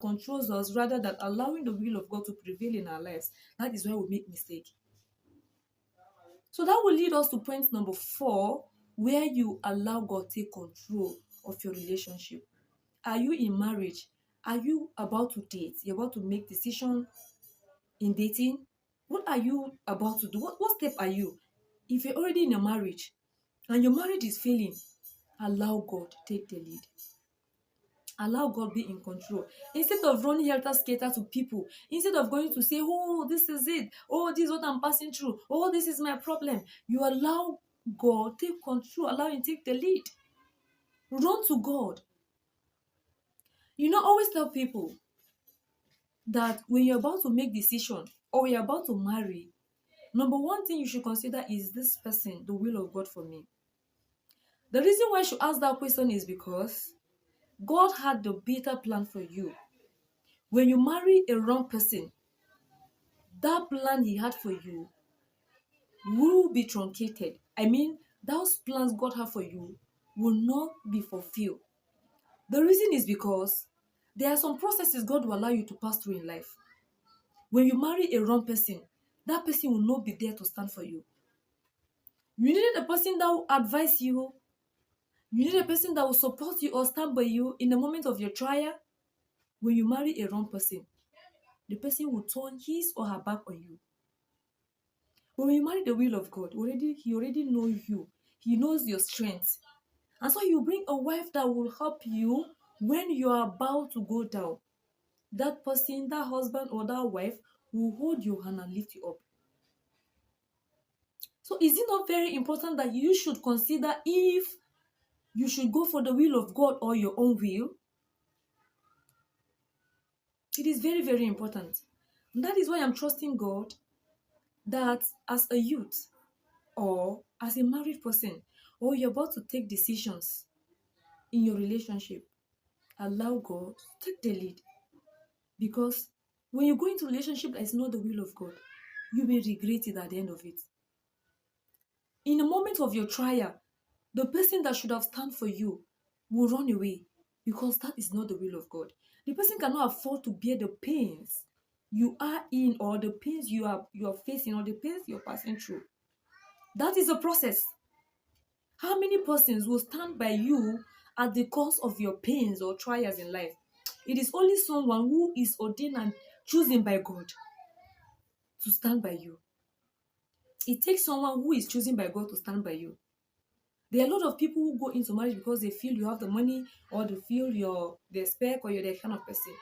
controls us rather than allowing the will of God to prevail in our lives. That is why we make mistake. So that will lead us to point number 4, where you allow God take control of your relationship. Are you in marriage? Are you about to date? You're about to make decision in dating? What are you about to do? What step are you? If you're already in a marriage and your marriage is failing, allow God take the lead. Allow God be in control. Instead of running helter-skelter to people, instead of going to say, oh, this is it. Oh, this is what I'm passing through. Oh, this is my problem. You allow God take control. Allow Him take the lead. Run to God. Always tell people that when you're about to make decision or you're about to marry, number one thing you should consider is this person the will of God for me. The reason why I should ask that question is because God had the better plan for you. When you marry a wrong person, that plan He had for you will be truncated. I mean, those plans God had for you will not be fulfilled. The reason is because there are some processes God will allow you to pass through in life. When you marry a wrong person, that person will not be there to stand for you. You needed a person that will advise you. You need a person that will support you or stand by you in the moment of your trial. When you marry a wrong person, the person will turn his or her back on you. But when you marry the will of God, He already knows you. He knows your strength. And so you bring a wife that will help you when you are about to go down. That person, that husband or that wife will hold your hand and lift you up. So is it not very important that you should consider if you should go for the will of God or your own will? It is very, very important. And that is why I'm trusting God that as a youth or as a married person, or you're about to take decisions in your relationship, allow God to take the lead. Because when you go into a relationship that is not the will of God, you will regret it at the end of it. In a moment of your trial, the person that should have stand for you will run away because that is not the will of God. The person cannot afford to bear the pains you are in, or the pains you are facing, or the pains you're passing through. That is a process. How many persons will stand by you at the cost of your pains or trials in life? It is only someone who is ordained and chosen by God to stand by you. It takes someone who is chosen by God to stand by you. There are a lot of people who go into marriage because they feel you have the money, or they feel you're the spec, or you're the kind of person.